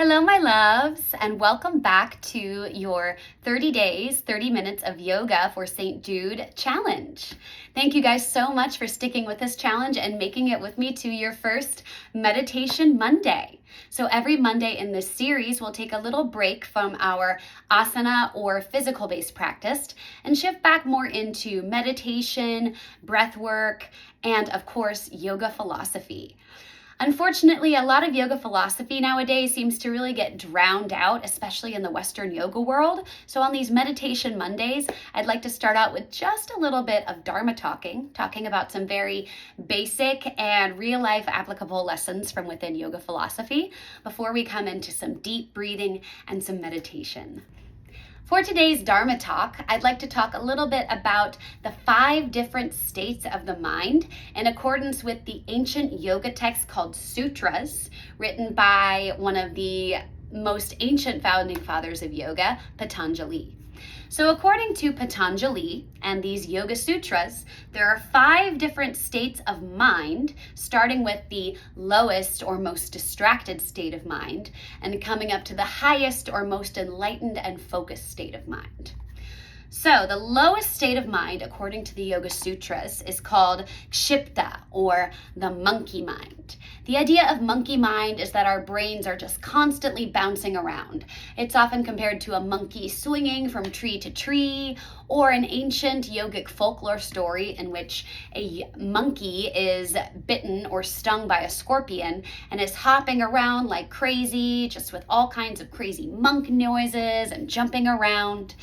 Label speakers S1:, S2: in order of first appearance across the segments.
S1: Hello, my loves, and welcome back to your 30 days, 30 minutes of yoga for St. Jude challenge. Thank you guys so much for sticking with this challenge and making it with me to your first Meditation Monday. So every Monday in this series, we'll take a little break from our asana or physical-based practice and shift back more into meditation, breath work, and of course, yoga philosophy. Unfortunately, a lot of yoga philosophy nowadays seems to really get drowned out, especially in the Western yoga world. So on these Meditation Mondays, I'd like to start out with just a little bit of Dharma talking about some very basic and real-life applicable lessons from within yoga philosophy before we come into some deep breathing and some meditation. For today's Dharma talk, I'd like to talk a little bit about the 5 different states of the mind in accordance with the ancient yoga text called Sutras, written by one of the most ancient founding fathers of yoga, Patanjali. So according to Patanjali and these Yoga Sutras, there are 5 different states of mind, starting with the lowest or most distracted state of mind, and coming up to the highest or most enlightened and focused state of mind. So the lowest state of mind, according to the Yoga Sutras, is called Kshipta, or the monkey mind. The idea of monkey mind is that our brains are just constantly bouncing around. It's often compared to a monkey swinging from tree to tree, or an ancient yogic folklore story in which a monkey is bitten or stung by a scorpion and is hopping around like crazy, just with all kinds of crazy monk noises and jumping around.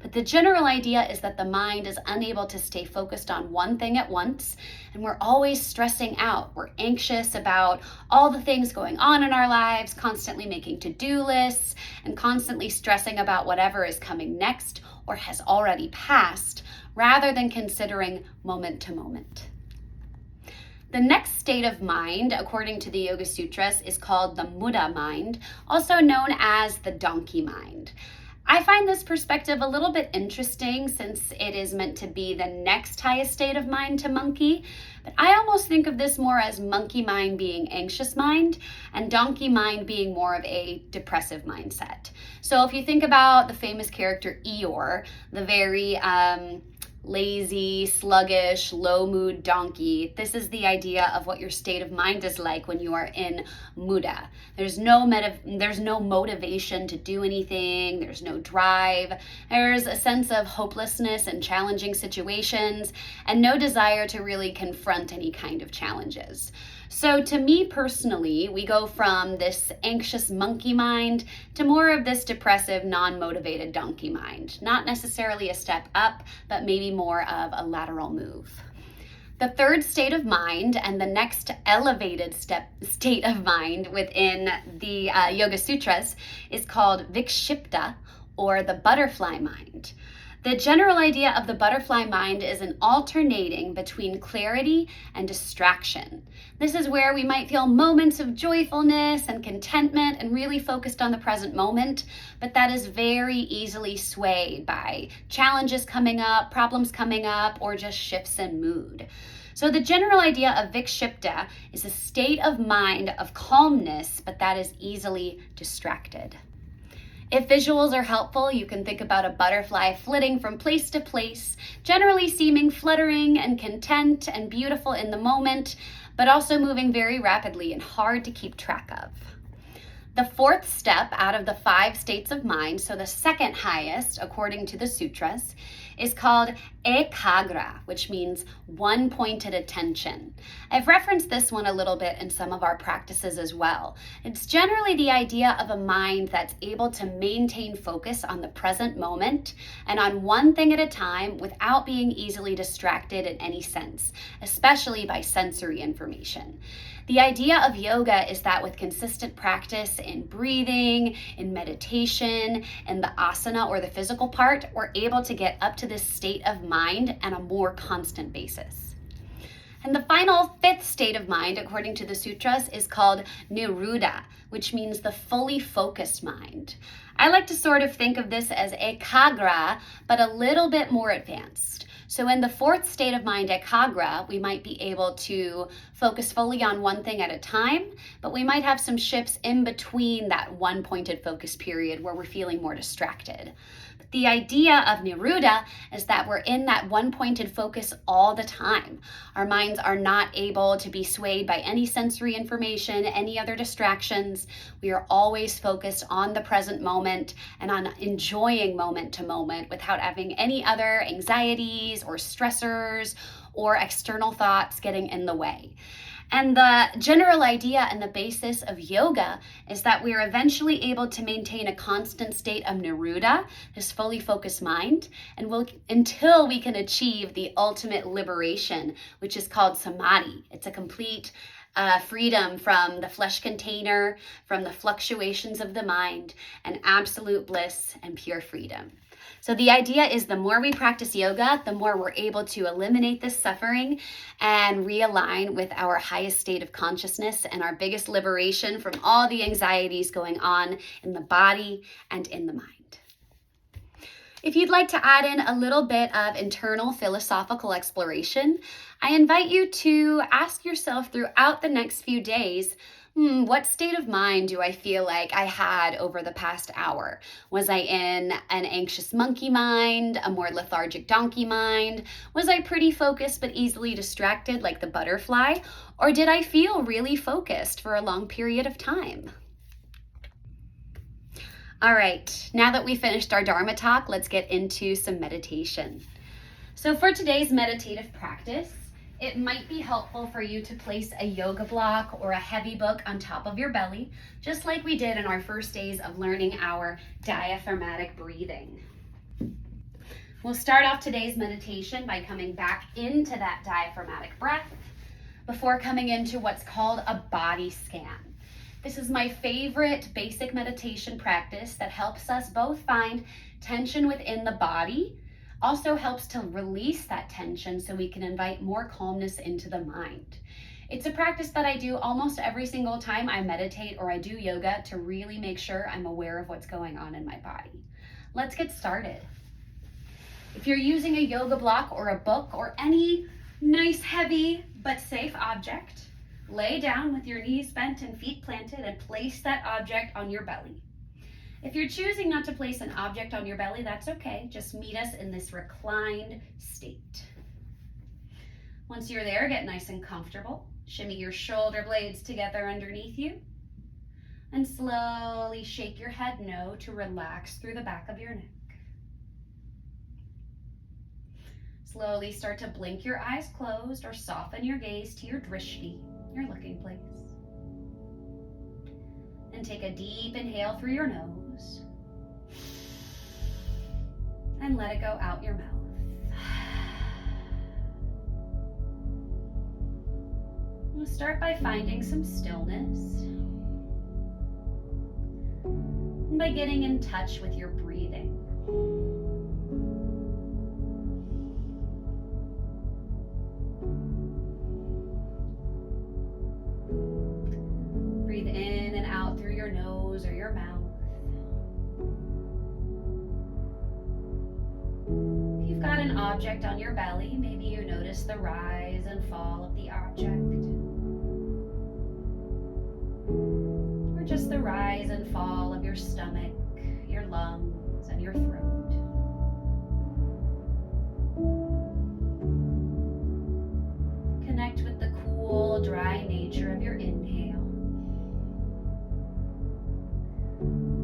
S1: But the general idea is that the mind is unable to stay focused on one thing at once, and we're always stressing out. We're anxious about all the things going on in our lives, constantly making to-do lists, and constantly stressing about whatever is coming next or has already passed, rather than considering moment to moment. The next state of mind, according to the Yoga Sutras, is called the Muddha mind, also known as the donkey mind. I find this perspective a little bit interesting since it is meant to be the next highest state of mind to monkey, but I almost think of this more as monkey mind being anxious mind and donkey mind being more of a depressive mindset. So if you think about the famous character Eeyore, the very lazy, sluggish, low mood donkey, this is the idea of what your state of mind is like when you are in Muddha. There's no motivation to do anything, there's no drive, there's a sense of hopelessness in challenging situations, and no desire to really confront any kind of challenges. So to me personally, we go from this anxious monkey mind to more of this depressive, non-motivated donkey mind. Not necessarily a step up, but maybe more of a lateral move. The third state of mind and the next elevated state of mind within the Yoga Sutras is called Vikshipta, or the butterfly mind. The general idea of the butterfly mind is an alternating between clarity and distraction. This is where we might feel moments of joyfulness and contentment and really focused on the present moment, but that is very easily swayed by challenges coming up, problems coming up, or just shifts in mood. So the general idea of Vikshipta is a state of mind of calmness, but that is easily distracted. If visuals are helpful, you can think about a butterfly flitting from place to place, generally seeming fluttering and content and beautiful in the moment, but also moving very rapidly and hard to keep track of. The fourth step out of the 5 states of mind, so the second highest according to the sutras, is called ekagra, which means one-pointed attention. I've referenced this one a little bit in some of our practices as well. It's generally the idea of a mind that's able to maintain focus on the present moment and on one thing at a time without being easily distracted in any sense, especially by sensory information. The idea of yoga is that with consistent practice in breathing, in meditation, in the asana or the physical part, we're able to get up to this state of mind on a more constant basis. And the final 5th state of mind, according to the sutras, is called niruddha, which means the fully focused mind. I like to sort of think of this as ekagra, but a little bit more advanced. So in the 4th state of mind, ekagra, we might be able to focus fully on one thing at a time, but we might have some shifts in between that one pointed focus period where we're feeling more distracted. The idea of Niruddha is that we're in that one pointed focus all the time. Our minds are not able to be swayed by any sensory information, any other distractions. We are always focused on the present moment and on enjoying moment to moment without having any other anxieties or stressors or external thoughts getting in the way. And the general idea and the basis of yoga is that we are eventually able to maintain a constant state of Niruddha, this fully focused mind, until we can achieve the ultimate liberation, which is called samadhi. It's a complete freedom from the flesh container, from the fluctuations of the mind, and absolute bliss and pure freedom. So the idea is the more we practice yoga, the more we're able to eliminate this suffering and realign with our highest state of consciousness and our biggest liberation from all the anxieties going on in the body and in the mind. If you'd like to add in a little bit of internal philosophical exploration, I invite you to ask yourself throughout the next few days, what state of mind do I feel like I had over the past hour? Was I in an anxious monkey mind, a more lethargic donkey mind? Was I pretty focused but easily distracted like the butterfly? Or did I feel really focused for a long period of time? All right, now that we finished our Dharma talk, let's get into some meditation. So for today's meditative practice, it might be helpful for you to place a yoga block or a heavy book on top of your belly, just like we did in our first days of learning our diaphragmatic breathing. We'll start off today's meditation by coming back into that diaphragmatic breath before coming into what's called a body scan. This is my favorite basic meditation practice that helps us both find tension within the body, also helps to release that tension so we can invite more calmness into the mind. It's a practice that I do almost every single time I meditate or I do yoga to really make sure I'm aware of what's going on in my body. Let's get started. If you're using a yoga block or a book or any nice, heavy, but safe object, lay down with your knees bent and feet planted and place that object on your belly. If you're choosing not to place an object on your belly, that's okay. Just meet us in this reclined state. Once you're there, get nice and comfortable. Shimmy your shoulder blades together underneath you. And slowly shake your head no to relax through the back of your neck. Slowly start to blink your eyes closed or soften your gaze to your drishti, your looking place. And take a deep inhale through your nose. And let it go out your mouth. We'll start by finding some stillness. And by getting in touch with your breathing. Breathe in and out through your nose or your mouth. If you've got an object on your belly, maybe you notice the rise and fall of the object. Or just the rise and fall of your stomach, your lungs, and your throat. Connect with the cool, dry nature of your inhale.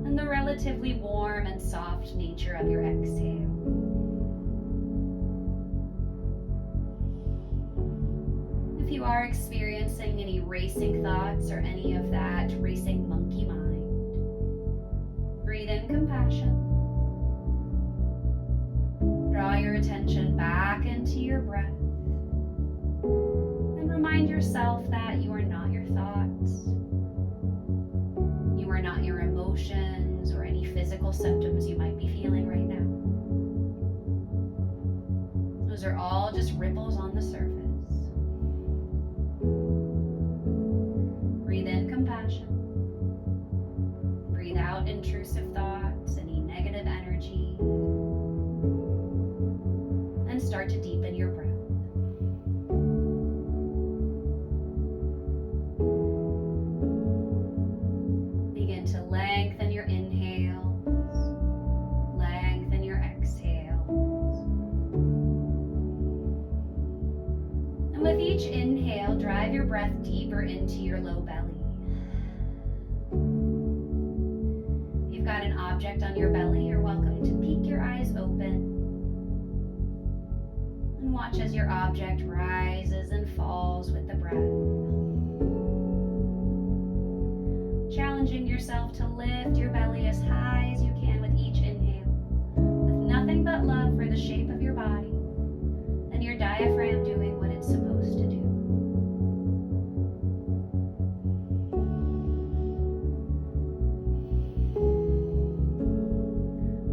S1: And the relatively warm and soft nature of your exhale. If you are experiencing any racing thoughts or any of that racing monkey mind, breathe in compassion. Draw your attention back into your breath. And remind yourself that you are not your thoughts. You are not your emotions or any physical symptoms you might be feeling right now. Those are all just ripples on the surface. Breathe in compassion. Breathe out intrusive thoughts, any negative energy. And start to deepen your breath. to lengthen your inhales, lengthen your exhales. And with each inhale, drive your breath deeper into your low belly. If you've got an object on your belly, you're welcome to peek your eyes open and watch as your object rises and falls with the breath. Challenging yourself to lift your belly as high as you can with each inhale, with nothing but love for the shape of your body and your diaphragm doing what it's supposed to do.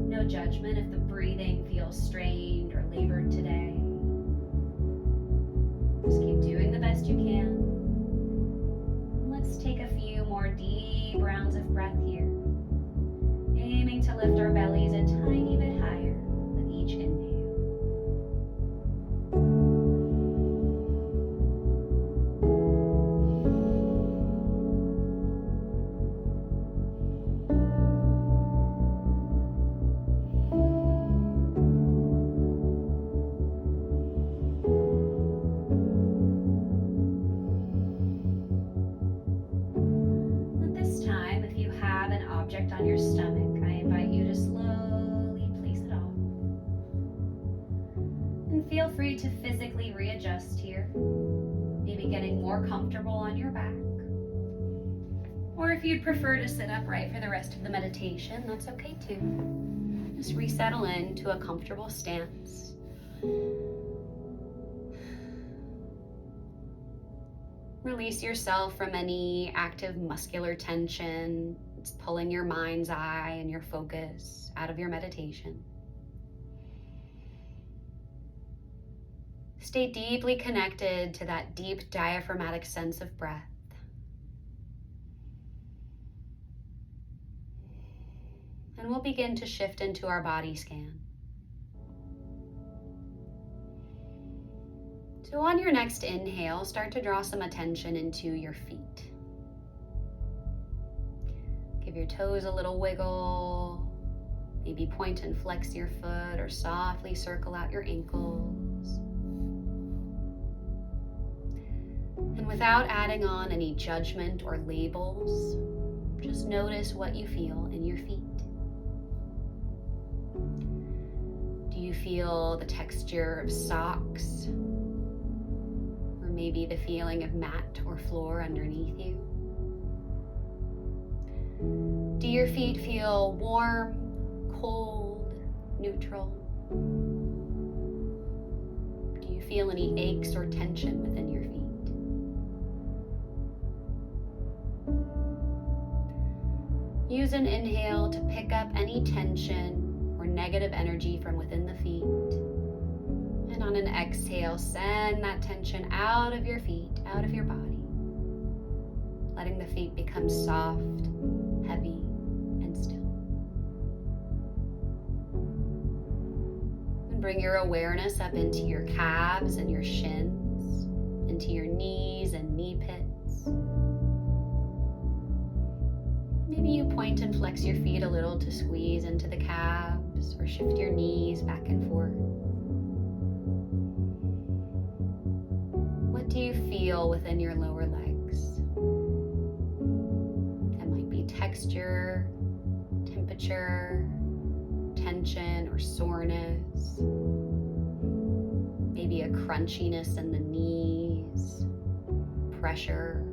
S1: No judgment if the breathing feels strained or labored today. Just keep doing the best you can. Let's take a few more deep rounds of breath here, aiming to lift our bellies a tiny bit higher with each inhale. On your stomach, I invite you to slowly place it off. And feel free to physically readjust here, maybe getting more comfortable on your back. Or if you'd prefer to sit upright for the rest of the meditation, that's okay too. Just resettle into a comfortable stance. Release yourself from any active muscular tension. It's pulling your mind's eye and your focus out of your meditation. Stay deeply connected to that deep diaphragmatic sense of breath. And we'll begin to shift into our body scan. So on your next inhale, start to draw some attention into your feet. Give your toes a little wiggle. Maybe point and flex your foot or softly circle out your ankles. And without adding on any judgment or labels, just notice what you feel in your feet. Do you feel the texture of socks? Or maybe the feeling of mat or floor underneath you? Do your feet feel warm, cold, neutral? Do you feel any aches or tension within your feet? Use an inhale to pick up any tension or negative energy from within the feet. And on an exhale, send that tension out of your feet, out of your body, letting the feet become soft, heavy, and still. And bring your awareness up into your calves and your shins, into your knees and knee pits. Maybe you point and flex your feet a little to squeeze into the calves or shift your knees back and forth. What do you feel within your lower legs? Texture, temperature, tension or soreness, maybe a crunchiness in the knees, pressure.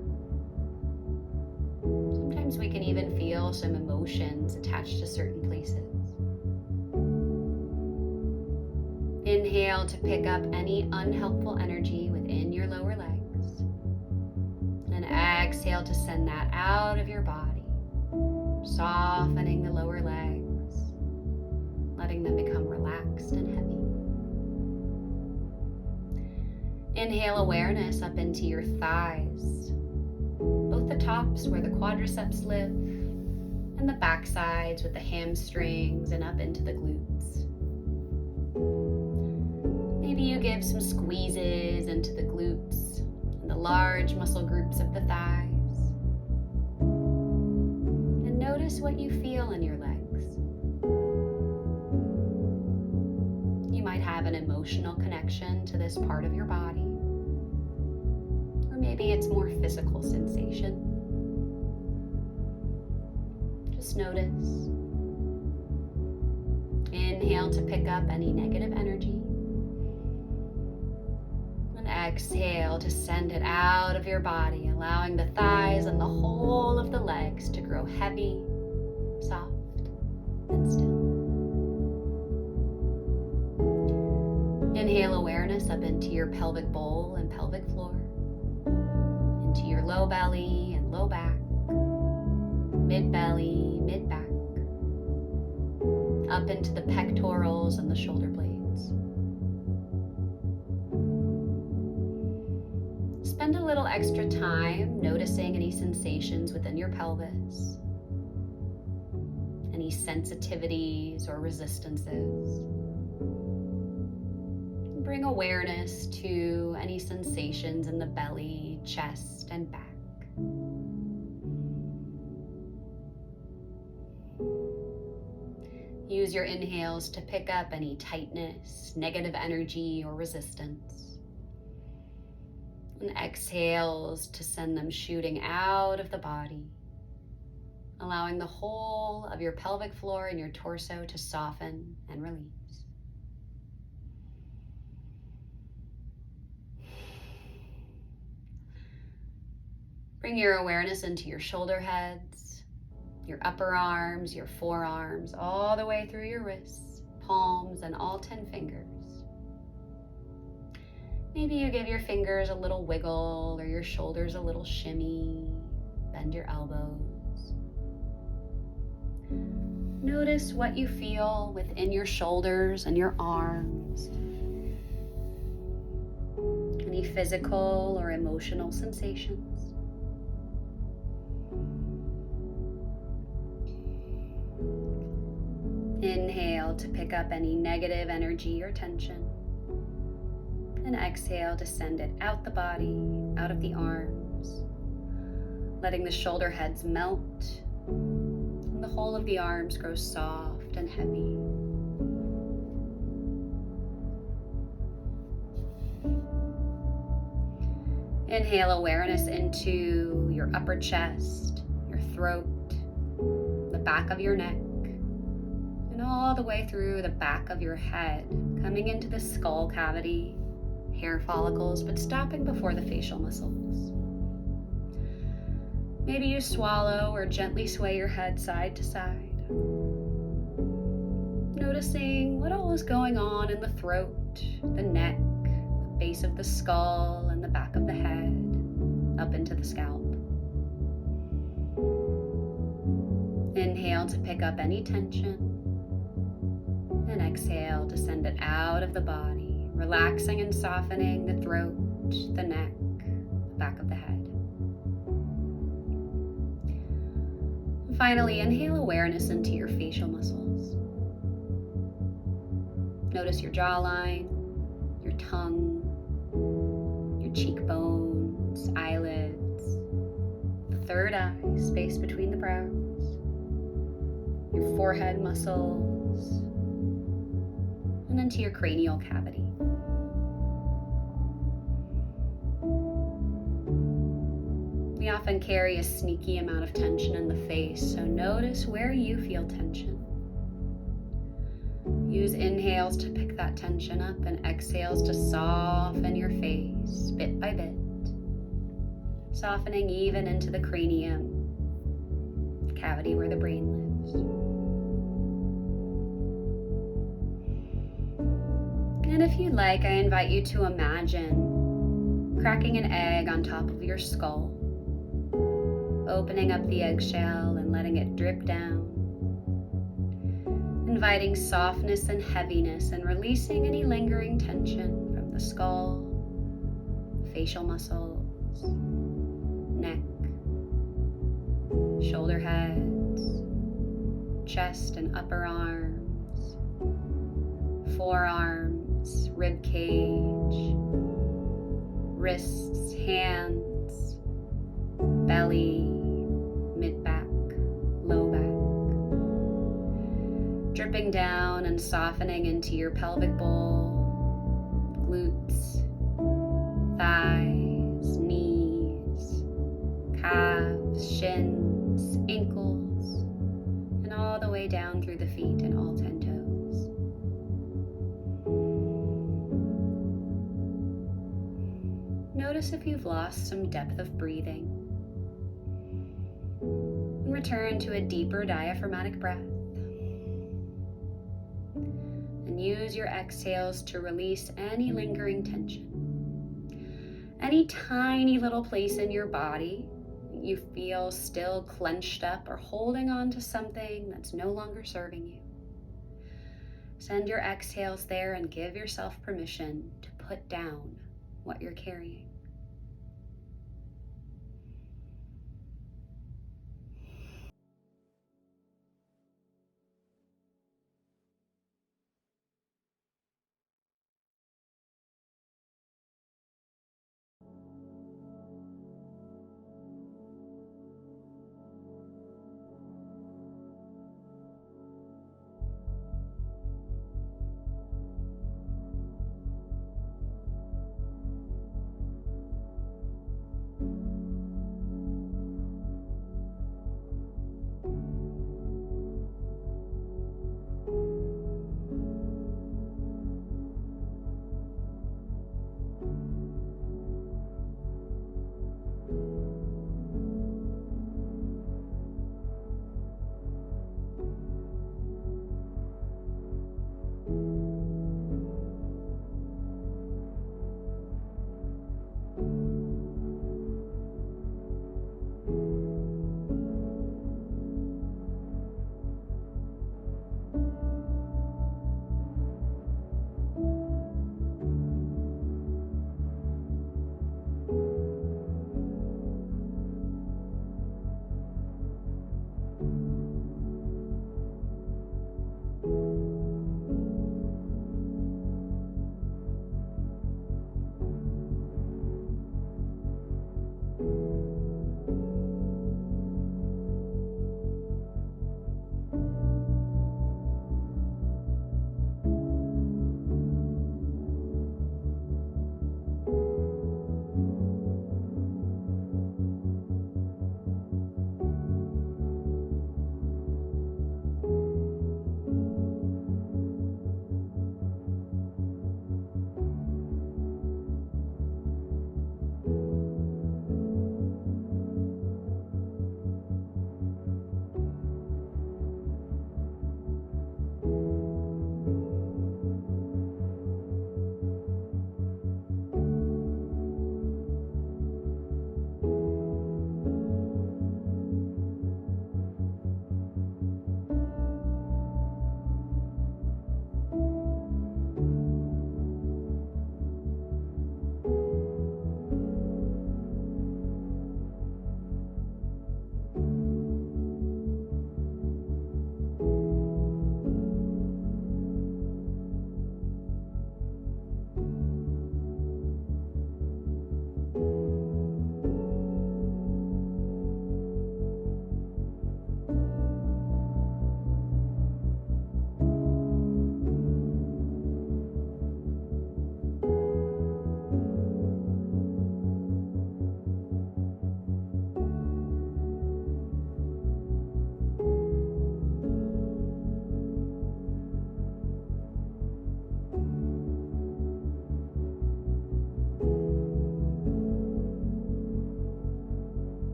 S1: Sometimes we can even feel some emotions attached to certain places. Inhale to pick up any unhelpful energy within your lower legs, and exhale to send that out of your body. Softening the lower legs, letting them become relaxed and heavy. Inhale awareness up into your thighs, both the tops where the quadriceps live, and the back sides with the hamstrings and up into the glutes. Maybe you give some squeezes into the glutes and the large muscle groups of the thighs. And Notice what you feel in your legs. You might have an emotional connection to this part of your body, or maybe it's more physical sensation. Just notice. Inhale to pick up any negative energy. And exhale to send it out of your body, allowing the thighs and the whole of the legs to grow heavy, soft, and still. Inhale awareness up into your pelvic bowl and pelvic floor, into your low belly and low back, mid belly, mid back, up into the pectorals and the shoulder blades. Spend a little extra time noticing any sensations within your pelvis, any sensitivities or resistances. Bring awareness to any sensations in the belly, chest, and back. Use your inhales to pick up any tightness, negative energy, or resistance. And exhales to send them shooting out of the body, allowing the whole of your pelvic floor and your torso to soften and release. Bring your awareness into your shoulder heads, your upper arms, your forearms, all the way through your wrists, palms, and all 10 fingers. Maybe you give your fingers a little wiggle or your shoulders a little shimmy. Bend your elbows. Notice what you feel within your shoulders and your arms. Any physical or emotional sensations. Inhale to pick up any negative energy or tension. And exhale to send it out the body, out of the arms, letting the shoulder heads melt and the whole of the arms grow soft and heavy. Inhale awareness into your upper chest, your throat, the back of your neck, and all the way through the back of your head, coming into the skull cavity, hair follicles, but stopping before the facial muscles. Maybe you swallow or gently sway your head side to side, noticing what all is going on in the throat, the neck, the base of the skull, and the back of the head, up into the scalp. Inhale to pick up any tension, and exhale to send it out of the body, relaxing and softening the throat, the neck, the back of the head. And finally, inhale awareness into your facial muscles. Notice your jawline, your tongue, your cheekbones, eyelids, the third eye, space between the brows, your forehead muscles, and into your cranial cavity. We often carry a sneaky amount of tension in the face, so notice where you feel tension. Use inhales to pick that tension up and exhales to soften your face bit by bit, softening even into the cranium, the cavity where the brain lives. And if you'd like, I invite you to imagine cracking an egg on top of your skull, opening up the eggshell and letting it drip down, inviting softness and heaviness and releasing any lingering tension from the skull, facial muscles, neck, shoulder heads, chest and upper arms, forearms, rib cage, wrists, hands, belly, mid-back, low back. dripping down and softening into your pelvic bowl, glutes, thighs, knees, calves, shins, ankles, and all the way down through the feet and all 10 toes. Notice if you've lost some depth of breathing. And return to a deeper diaphragmatic breath. And use your exhales to release any lingering tension. Any tiny little place in your body you feel still clenched up or holding on to something that's no longer serving you. Send your exhales there and give yourself permission to put down what you're carrying.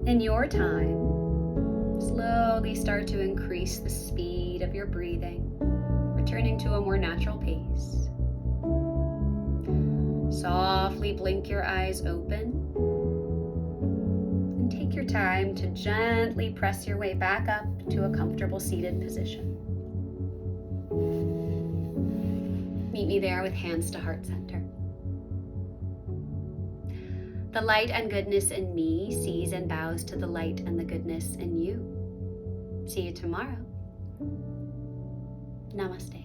S1: In your time, slowly start to increase the speed of your breathing, returning to a more natural pace. Softly blink your eyes open and take your time to gently press your way back up to a comfortable seated position. Meet me there with hands to heart center. The light and goodness in me sees and bows to the light and the goodness in you. See you tomorrow. Namaste.